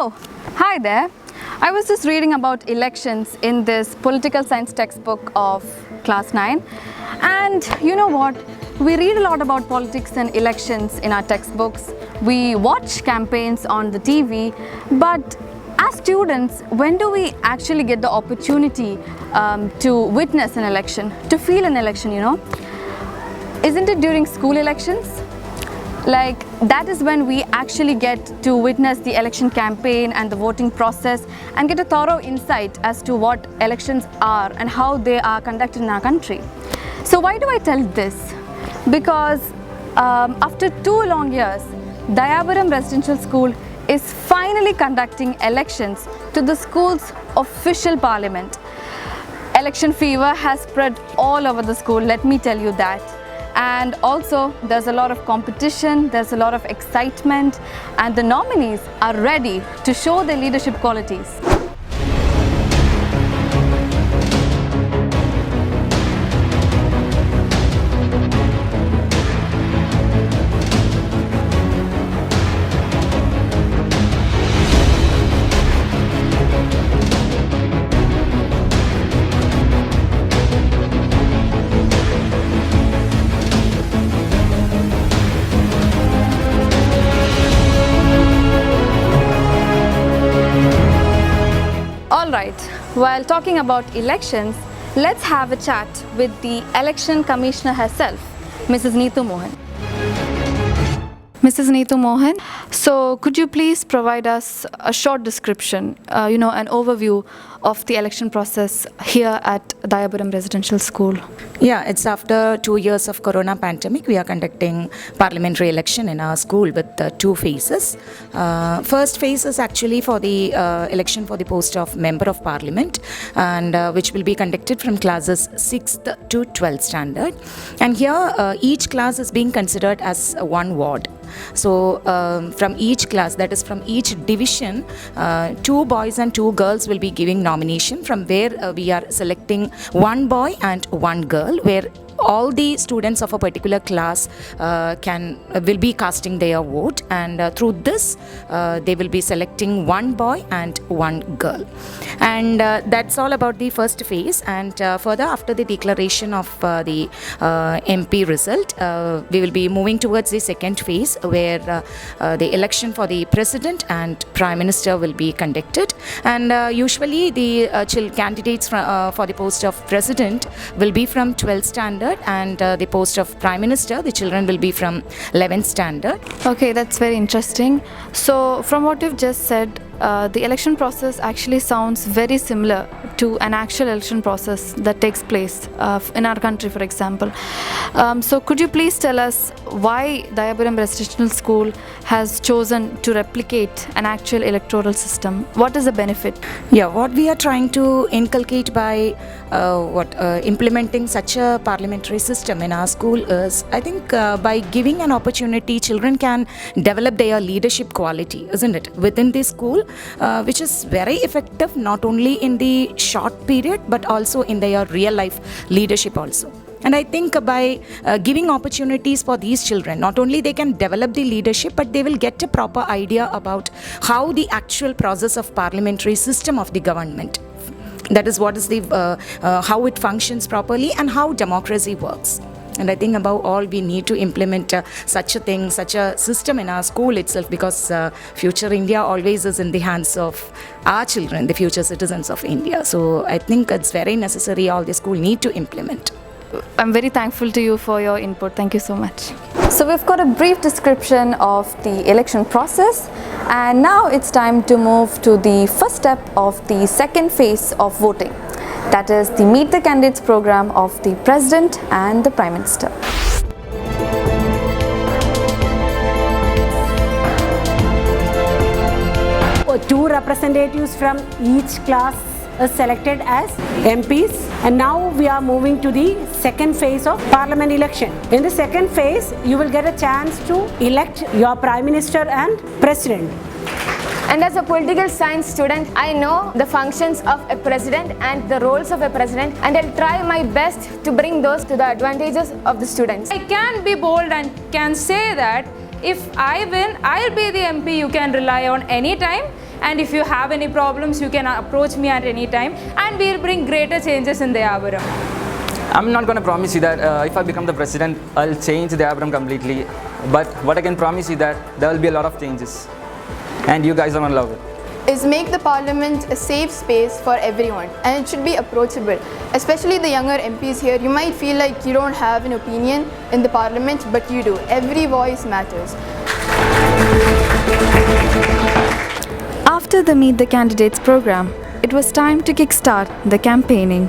Oh, hi there. I was just reading about elections in this political science textbook of class 9. And you know what? We read a lot about politics and elections in our textbooks. We watch campaigns on the TV. But as students, when do we actually get the opportunity to witness an election, to feel an election, Isn't it during school elections? Like, that is when we actually get to witness the election campaign and the voting process and get a thorough insight as to what elections are and how they are conducted in our country. So why do I tell this? Because after 2 long years, Dayapuram Residential School is finally conducting elections to the school's official parliament. Election fever has spread all over the school, let me tell you that. And also there's a lot of competition, there's a lot of excitement, and the nominees are ready to show their leadership qualities. Alright, while talking about elections, let's have a chat with the Election Commissioner herself, Mrs. Neetu Mohan. Mrs. Neetu Mohan, so could you please provide us a short description, an overview of the election process here at Dayapuram Residential School? Yeah, it's after 2 years of corona pandemic, we are conducting parliamentary election in our school with 2 phases. First phase is actually for the election for the post of Member of Parliament, and which will be conducted from classes 6th to 12th standard. And here each class is being considered as one ward. So from each class, that is from each division, 2 boys and 2 girls will be giving nomination, from where we are selecting 1 boy and 1 girl, where all the students of a particular class will be casting their vote, and through this they will be selecting 1 boy and 1 girl. And that's all about the first phase. And further, after the declaration of the MP result, we will be moving towards the second phase, where the election for the president and prime minister will be conducted. And usually the candidates for the post of president will be from 12th standard, and the post of prime minister, the children will be from 11th standard. Okay, that's very interesting. So from what you've just said, the election process actually sounds very similar to an actual election process that takes place in our country, for example. So could you please tell us why Dayapuram Residential School has chosen to replicate an actual electoral system? What is the benefit? Yeah, what we are trying to inculcate by implementing such a parliamentary system in our school is, I think, by giving an opportunity, children can develop their leadership quality, isn't it, within the school, which is very effective not only in the short period but also in their real life leadership also. And I think by giving opportunities for these children, not only they can develop the leadership, but they will get a proper idea about how the actual process of parliamentary system of the government, that is what is the how it functions properly and how democracy works. And I think above all, we need to implement such a system in our school itself, because future India always is in the hands of our children, the future citizens of India. So I think it's very necessary, all the school need to implement. I'm very thankful to you for your input. Thank you so much. So we've got a brief description of the election process, and now it's time to move to the first step of the second phase of voting. That is the Meet the Candidates program of the President and the Prime Minister. Two representatives from each class is selected as MPs, and now we are moving to the second phase of parliament election. In the second phase, you will get a chance to elect your Prime Minister and President. And as a political science student, I know the functions of a president and the roles of a president, and I'll try my best to bring those to the advantages of the students. I can be bold and can say that if I win, I'll be the MP you can rely on anytime, and if you have any problems, you can approach me at any time, and we'll bring greater changes in Dayapuram. I'm not going to promise you that if I become the president, I'll change Dayapuram completely. But what I can promise you that there will be a lot of changes, and you guys are going to love it. Is make the parliament a safe space for everyone, and it should be approachable. Especially the younger MPs here, you might feel like you don't have an opinion in the parliament, but you do. Every voice matters. After the Meet the Candidates program, it was time to kickstart the campaigning.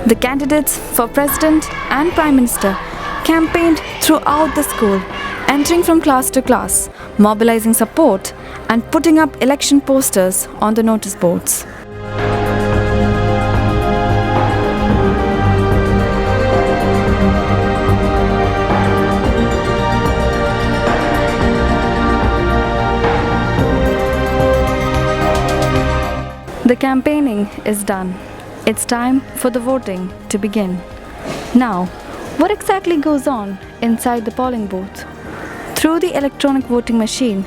The candidates for President and Prime Minister campaigned throughout the school, entering from class to class, mobilizing support and putting up election posters on the notice boards. The campaigning is done. It's time for the voting to begin. Now, what exactly goes on inside the polling booth? Through the electronic voting machine,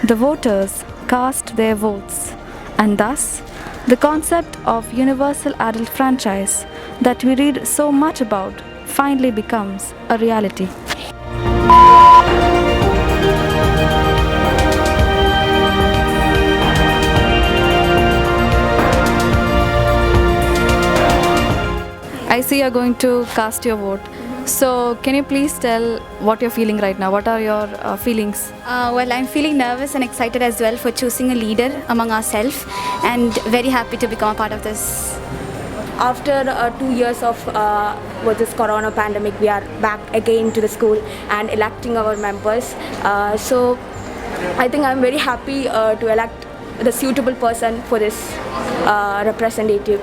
the voters cast their votes, and thus the concept of universal adult franchise that we read so much about finally becomes a reality. I see you're going to cast your vote. So, can you please tell what you're feeling right now? What are your feelings? Well, I'm feeling nervous and excited as well for choosing a leader among ourselves, and very happy to become a part of this. After 2 years of with this corona pandemic, we are back again to the school and electing our members. So I think I'm very happy to elect the suitable person for this representative.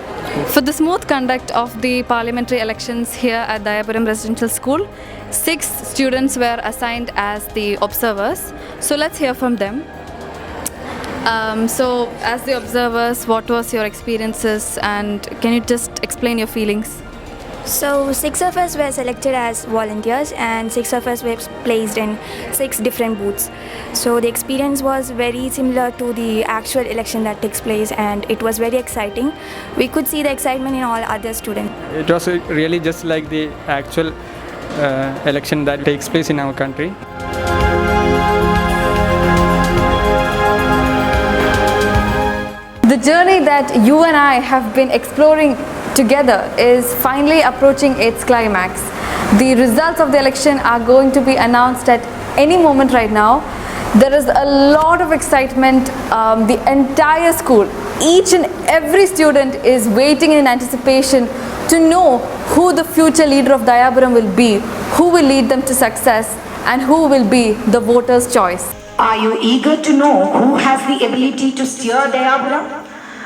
For the smooth conduct of the parliamentary elections here at Dayapuram Residential School, 6 students were assigned as the observers. So let's hear from them. So as the observers, what was your experiences, and can you just explain your feelings? So 6 of us were selected as volunteers and 6 of us were placed in 6 different booths. So the experience was very similar to the actual election that takes place, and it was very exciting. We could see the excitement in all other students. It was really just like the actual election that takes place in our country. The journey that you and I have been exploring together is finally approaching its climax. The results of the election are going to be announced at any moment right now. There is a lot of excitement. The entire school, each and every student is waiting in anticipation to know who the future leader of Dayapuram will be, who will lead them to success, and who will be the voters' choice. Are you eager to know who has the ability to steer Dayapuram?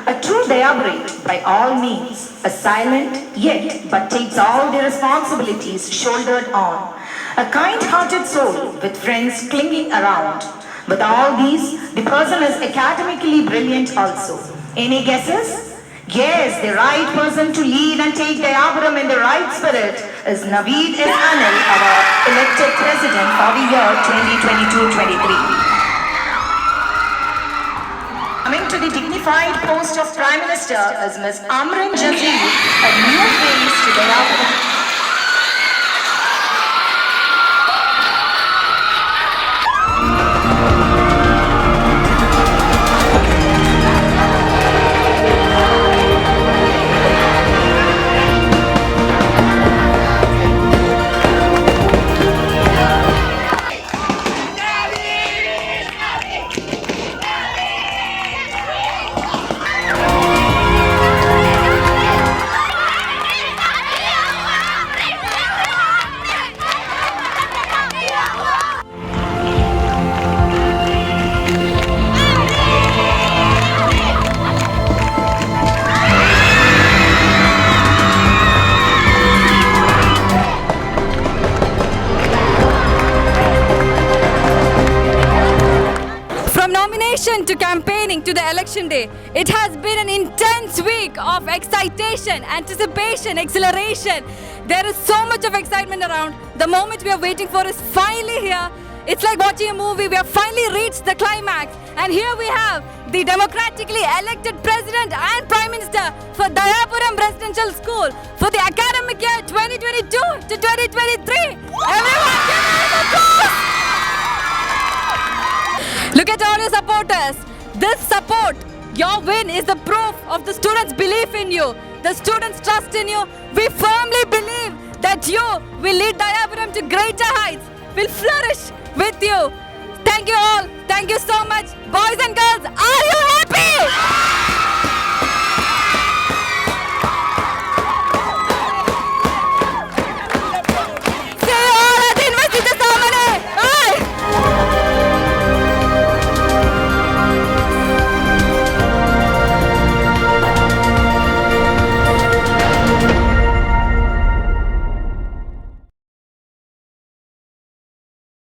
A true Dayaburate, by all means, a silent yet but takes all the responsibilities shouldered on. A kind-hearted soul with friends clinging around. With all these, the person is academically brilliant also. Any guesses? Yes, the right person to lead and take Dayapuram in the right spirit is Naveed S. Anil, our elected president for the year 2022-23. Coming to the dignified post of Prime Minister is Ms. Amrin Jazeel, a new face to Dayapuram. culmination to campaigning to the election day. It has been an intense week of excitation, anticipation, exhilaration. There is so much of excitement around. The moment we are waiting for is finally here. It's like watching a movie. We have finally reached the climax. And here we have the democratically elected President and Prime Minister for Dayapuram Residential School for the academic year 2022 to 2023. Everyone give us applause! Look at all your supporters. This support, your win is the proof of the students' belief in you, the students' trust in you. We firmly believe that you will lead Dayapuram to greater heights, will flourish with you. Thank you all. Thank you so much. Boys and girls, are you happy?